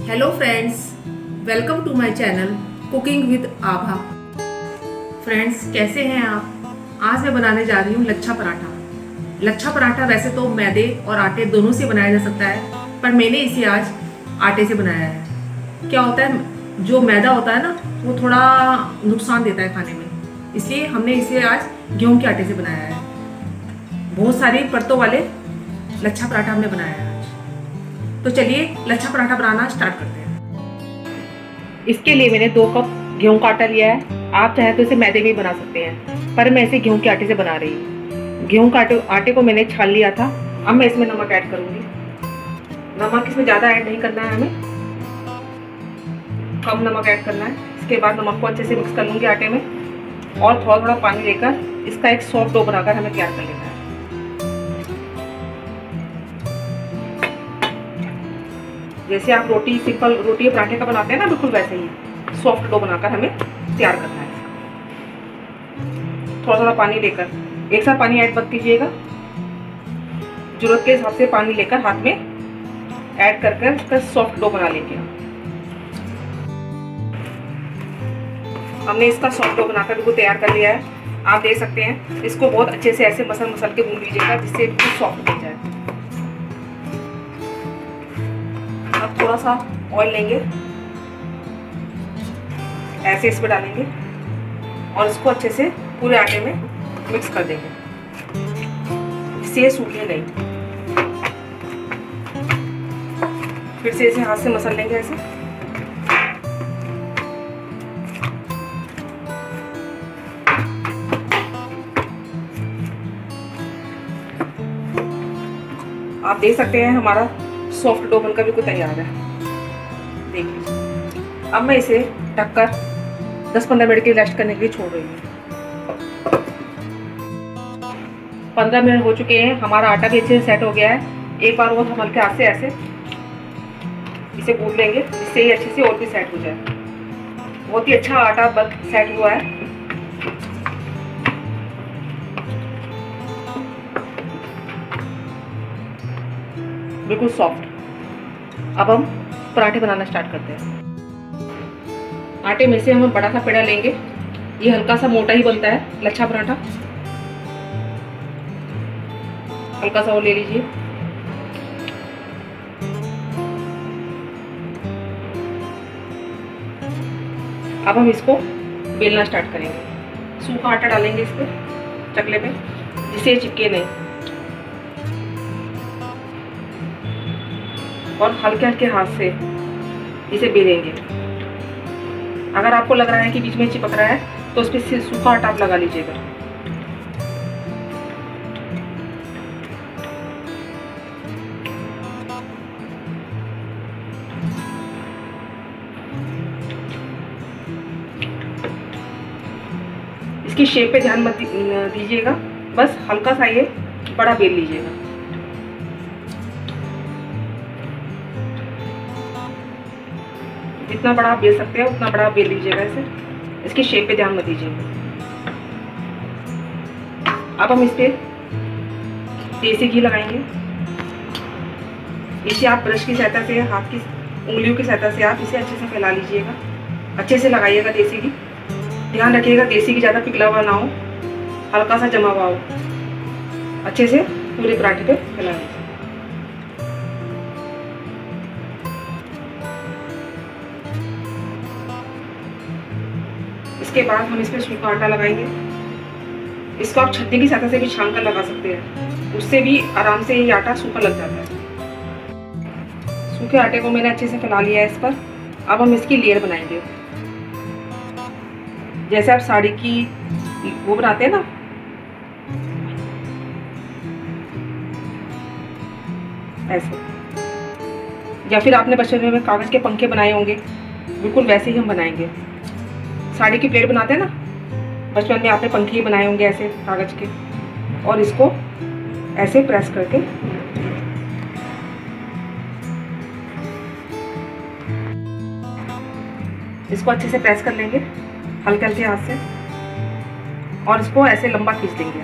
Hello friends, welcome to my channel cooking with Abha. Friends, कैसे हैं आप? आज मैं बनाने जा रही हूँ लच्छा पराठा। लच्छा पराठा वैसे तो मैदे और आटे दोनों से बनाया जा सकता है, पर मैंने इसे आज आटे से बनाया है। क्या होता है, जो मैदा होता है ना, वो थोड़ा नुकसान देता है खाने में, इसलिए हमने इसे आज गेहूं के आटे से बनाया है। बहुत सारी परतों वाले लच्छा पराठा हमने बनाया है आज। तो चलिए लच्छा पराठा बनाना स्टार्ट करते हैं। इसके लिए मैंने 2 कप गेहूं का आटा लिया है। आप चाहे तो इसे मैदे में भी बना सकते हैं, पर मैं इसे गेहूं के आटे से बना रही हूँ। गेहूं के आटे को मैंने छान लिया था। अब मैं इसमें नमक ऐड करूंगी। नमक इसमें ज़्यादा ऐड नहीं करना है, हमें कम नमक ऐड करना है। इसके बाद नमक को अच्छे से मिक्स कर लूँगी आटे में, और थोड़ा थोड़ा पानी लेकर इसका एक सॉफ्ट डो बनाकर हमें तैयार कर लेना है। जैसे आप सिंपल रोटी या पराठे का बनाते हैं ना, बिल्कुल वैसे ही सॉफ्ट डो बनाकर हमें तैयार करना है। थोड़ा थोड़ा पानी लेकर, एक साथ पानी ऐड मत कीजिएगा, जरूरत के हिसाब से पानी लेकर हाथ में ऐड कर इसका सॉफ्ट डो बना लीजिए। हमने इसका सॉफ्ट डो बनाकर बिल्कुल तैयार कर लिया है। आप देख सकते हैं, इसको बहुत अच्छे से ऐसे मसल के गूंद लीजिएगा, जिससे बिल्कुल सॉफ्ट हो जाए। अब थोड़ा सा ऑयल लेंगे, ऐसे इसमें डालेंगे और इसको अच्छे से पूरे आटे में मिक्स कर देंगे, इससे सूखे नहीं। फिर से इसे हाथ से मसल लेंगे ऐसे। आप देख सकते हैं हमारा सॉफ्ट डो बनकर बिल्कुल तैयार है। देख लीजिए। अब मैं इसे ढककर 10-15 मिनट के लिए रेस्ट करने के लिए छोड़ रही हूँ। 15 मिनट हो चुके हैं, हमारा आटा भी अच्छे से सेट हो गया है। एक बार वो हम हल्के हाथ से ऐसे इसे गूंथ लेंगे, जिससे ये अच्छे से और भी सेट हो जाए। बहुत ही अच्छा आटा सेट हुआ है। बिल्कुल सॉफ्ट। अब हम पराठे बनाना स्टार्ट करते हैं। आटे में से हम बड़ा सा पेड़ा लेंगे। ये हल्का सा मोटा ही बनता है लच्छा पराठा। हल्का सा वो ले लीजिए। अब हम इसको बेलना स्टार्ट करेंगे। सूखा आटा डालेंगे इस पे चकले पे, जिससे ये चिपके नहीं, और हल्के हल्के हाथ से इसे बेलेंगे। अगर आपको लग रहा है कि बीच में चिपक रहा है, तो उस पर सूखा आटा आप लगा लीजिएगा। इसकी शेप पे ध्यान मत दीजिएगा, बस हल्का सा ये बड़ा बेल लीजिएगा। जितना बड़ा आप बेल सकते हैं उतना बड़ा बेल लीजिएगा इसे। इसकी शेप पे ध्यान मत दीजिएगा। अब हम इस पे देसी घी लगाएंगे। इसे आप ब्रश की सहायता से, हाथ की उंगलियों की सहायता से आप इसे अच्छे से फैला लीजिएगा। अच्छे से लगाइएगा देसी घी। ध्यान रखिएगा देसी घी ज़्यादा पिघला हुआ ना हो, हल्का सा जमा हुआ हो। अच्छे से पूरे पराठे पे फैला लीजिए। इसके बाद हम इस पर सूखा आटा लगाएंगे। इसको आप छन्नी की सहायता से भी छान कर लगा सकते हैं, उससे भी आराम से ये आटा सूखा लग जाता है। सूखे आटे को मैंने अच्छे से फैला लिया है इस पर। अब हम इसकी लेयर बनाएंगे। जैसे आप साड़ी की वो बनाते हैं ना, ऐसे, या फिर आपने बचपन में कागज के पंखे बनाए होंगे, बिल्कुल वैसे ही हम बनाएंगे। साड़ी की प्लेट बनाते हैं ना, बचपन में आपने पंखे ही बनाए होंगे ऐसे कागज के, और इसको ऐसे प्रेस करके इसको अच्छे से प्रेस कर लेंगे हल्के हल्के हाथ से, और इसको ऐसे लंबा खींच देंगे।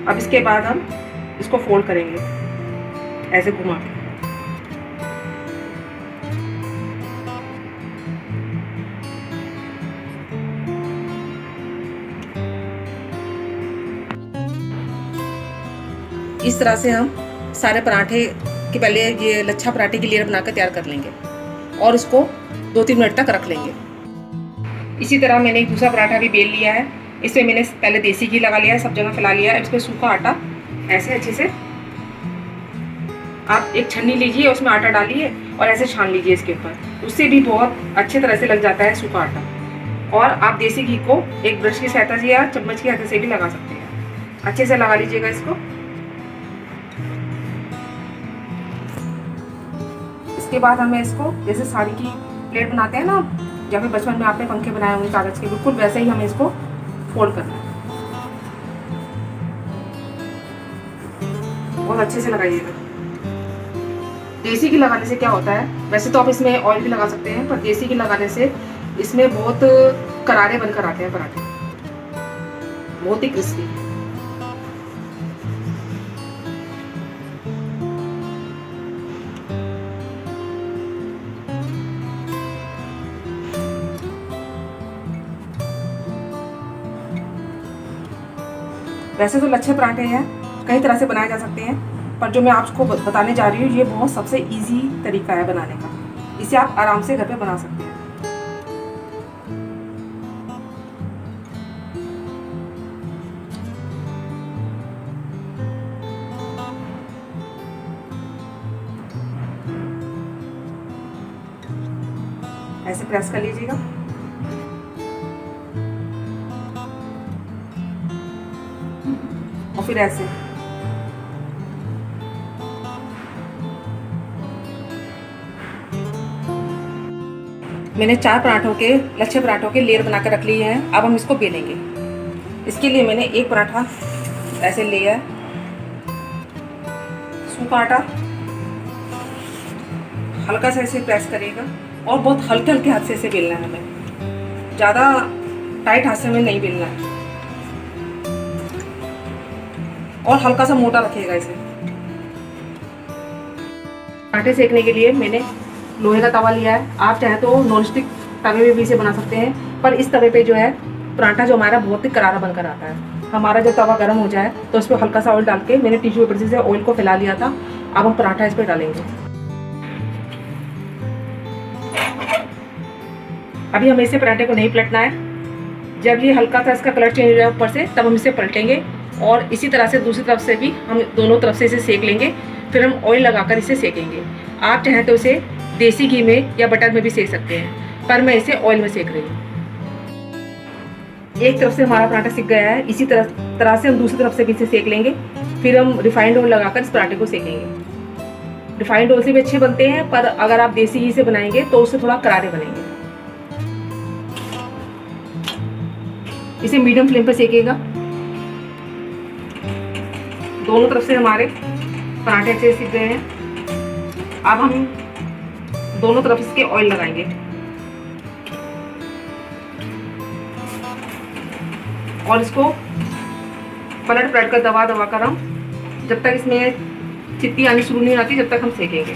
अब इसके बाद हम इसको फोल्ड करेंगे ऐसे घुमा के। इस तरह से हम सारे पराठे के पहले ये लच्छा पराठे की लेयर बनाकर तैयार कर लेंगे और इसको 2-3 मिनट तक रख लेंगे। इसी तरह मैंने एक दूसरा पराठा भी बेल लिया है। इसमें मैंने पहले देसी घी लगा लिया है, सब जगह फैला लिया है। इसमें सूखा आटा ऐसे अच्छे से आप एक छन्नी लीजिए, उसमें आटा डालिए और ऐसे छान लीजिए इसके ऊपर, उससे भी बहुत अच्छे तरह से लग जाता है सूखा आटा। और आप देसी घी को एक ब्रश की सहायता से या चम्मच की सहायता से भी लगा सकते हैं। अच्छे से लगा लीजिएगा इसको। इसके बाद हमें इसको जैसे साड़ी की प्लेट बनाते हैं ना, या फिर बचपन में आपने पंखे बनाए होंगे कागज के, बिल्कुल वैसे ही हमें इसको फोल्ड करना है। बहुत अच्छे से लगाइएगा। देसी घी लगाने से क्या होता है, वैसे तो आप इसमें ऑयल भी लगा सकते हैं, पर देसी घी लगाने से इसमें बहुत करारे बनकर आते हैं पराठे, बहुत ही क्रिस्पी। वैसे तो लच्छे पराठे हैं, कई तरह से बनाए जा सकते हैं, पर जो मैं आपको बताने जा रही हूँ ये बहुत सबसे इजी तरीका है बनाने का। इसे आप आराम से घर पे बना सकते हैं। ऐसे प्रेस कर लीजिएगा। और फिर ऐसे मैंने 4 पराठों के लच्छे पराठों के लेयर बनाकर रख लिए हैं। अब हम इसको बेलेंगे। इसके लिए मैंने एक पराठा ऐसे लिया है, सूखा आटा हल्का सा ऐसे प्रेस करिएगा और बहुत हल्के हल्के हाथ से इसे बेलना है हमें, ज़्यादा टाइट हाथ से हमें नहीं बेलना है, और हल्का सा मोटा रखिएगा इसे। आटे सेकने के लिए मैंने लोहे का तवा लिया है। आप चाहे तो नॉन स्टिक तवे में भी इसे बना सकते हैं, पर इस तवे पे जो है पराठा जो हमारा बहुत ही करारा बनकर आता है। हमारा जब तवा गर्म हो जाए तो इस पर हल्का सा ऑयल डाल के मैंने टिश्यू पेपर से ऑयल को फैला लिया था। अब हम पराठा इस पर डालेंगे। अभी हमें इसे पराठे को नहीं पलटना है। जब ये हल्का सा इसका कलर चेंज हो जाए ऊपर से, तब हम इसे पलटेंगे और इसी तरह से दूसरी तरफ से भी हम दोनों तरफ से इसे सेक लेंगे। फिर हम ऑयल लगाकर इसे सेकेंगे। आप चाहें तो इसे देसी घी में या बटर में भी सेक सकते हैं, पर मैं इसे ऑयल में सेक रही हूँ। एक तरफ से हमारा पराठा सिक गया है, इसी तरह से हम दूसरी तरफ से भी इसे सेक लेंगे। फिर हम रिफाइंड ऑयल लगाकर इस पराठे को सेकेंगे। रिफाइंड ऑयल से भी अच्छे बनते हैं, पर अगर आप देसी घी से बनाएंगे तो उससे थोड़ा करारे बनेंगे। इसे मीडियम फ्लेम पर सेकिएगा। दोनों तरफ से हमारे पराठे अच्छे सिक गए हैं। अब हम दोनों तरफ इसके ऑयल लगाएंगे और इसको पलट पलट कर दबा दबा कर हम जब तक इसमें चित्ती आनी शुरू नहीं आती, जब तक हम सेकेंगे।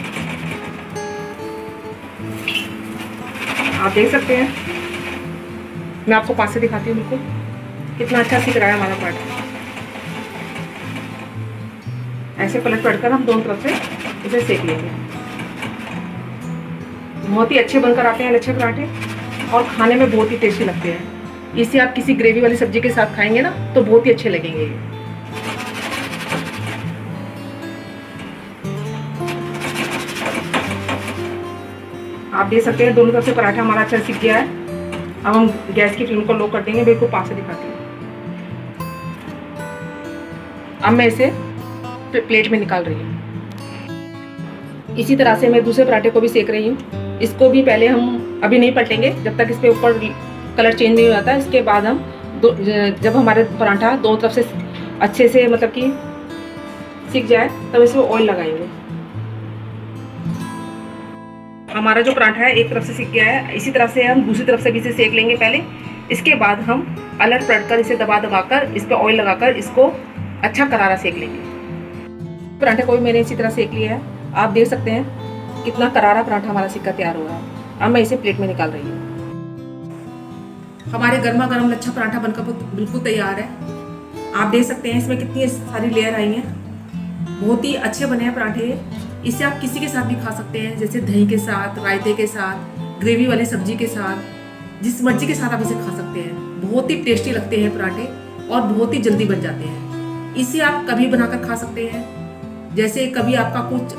आप देख सकते हैं, मैं आपको पास से दिखाती हूँ बिल्कुल कितना अच्छा सिक रहा है हमारा पराठा। ऐसे पलट पलट कर हम दोनों तरफ से इसे सेक लेंगे। बहुत ही अच्छे बनकर आते हैं लच्छे पराठे और खाने में बहुत ही टेस्टी लगते हैं। इसे आप किसी ग्रेवी वाली सब्जी के साथ खाएंगे ना तो बहुत ही अच्छे लगेंगे ये। आप देख सकते हैं दोनों तरफ से पराठा हमारा अच्छा सिक गया है। अब हम गैस की फ्लेम को लो कर देंगे। बिल्कुल पास से दिखाती हूँ। अब मैं इसे प्लेट में निकाल रही हूँ। इसी तरह से मैं दूसरे पराठे को भी सेक रही हूँ। इसको भी पहले हम अभी नहीं पलटेंगे जब तक इसके ऊपर कलर चेंज नहीं हो जाता। इसके बाद हम जब हमारे पराठा दोनों तरफ से अच्छे से मतलब कि सिक जाए तब इसमें ऑयल लगाएंगे। हमारा जो पराठा है एक तरफ से सिक गया है, इसी तरह से हम दूसरी तरफ से भी इसे सेक लेंगे पहले। इसके बाद हम अलट पलट कर इसे दबा दबा कर इस पर ऑयल लगाकर इसको अच्छा करारा सेक लेंगे। पराठे को भी मैंने इसी तरह सेक लिया है। आप देख सकते हैं कितना करारा पराठा हमारा सिक्का तैयार हो रहा है। अब मैं इसे प्लेट में निकाल रही हूँ। हमारे गर्मा गर्म लच्छा पराठा बनकर बिल्कुल तैयार है। आप देख सकते हैं इसमें कितनी सारी लेयर आई हैं। बहुत ही अच्छे बने हैं पराठे। इसे आप किसी के साथ भी खा सकते हैं, जैसे दही के साथ, रायते के साथ, ग्रेवी वाली सब्जी के साथ, जिस मर्जी के साथ आप इसे खा सकते हैं। बहुत ही टेस्टी लगते हैं पराठे और बहुत ही जल्दी बन जाते हैं। इसे आप कभी बनाकर खा सकते हैं, जैसे कभी आपका कुछ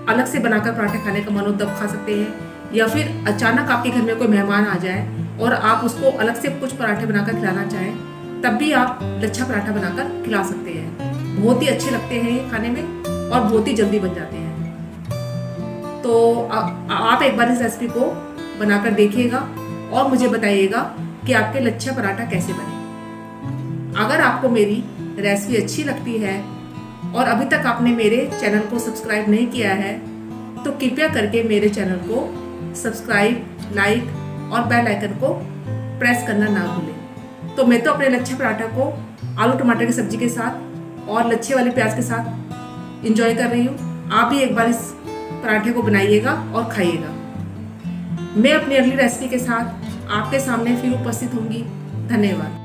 अलग से बनाकर पराठे खाने का मन हो तब खा सकते हैं, या फिर अचानक आपके घर में कोई मेहमान आ जाए और आप उसको अलग से कुछ पराठे बनाकर खिलाना चाहें, तब भी आप लच्छा पराठा बनाकर खिला सकते हैं। बहुत ही अच्छे लगते हैं ये खाने में और बहुत ही जल्दी बन जाते हैं। तो आप एक बार इस रेसिपी को बनाकर देखिएगा और मुझे बताइएगा कि आपके लच्छा पराठा कैसे बने। अगर आपको मेरी रेसिपी अच्छी लगती है और अभी तक आपने मेरे चैनल को सब्सक्राइब नहीं किया है तो कृपया करके मेरे चैनल को सब्सक्राइब, लाइक और बेल आइकन को प्रेस करना ना भूलें। तो मैं तो अपने लच्छा पराठा को आलू टमाटर की सब्जी के साथ और लच्छे वाले प्याज के साथ एंजॉय कर रही हूँ। आप भी एक बार इस पराठे को बनाइएगा और खाइएगा। मैं अपनी अगली रेसिपी के साथ आपके सामने फिर उपस्थित होंगी। धन्यवाद।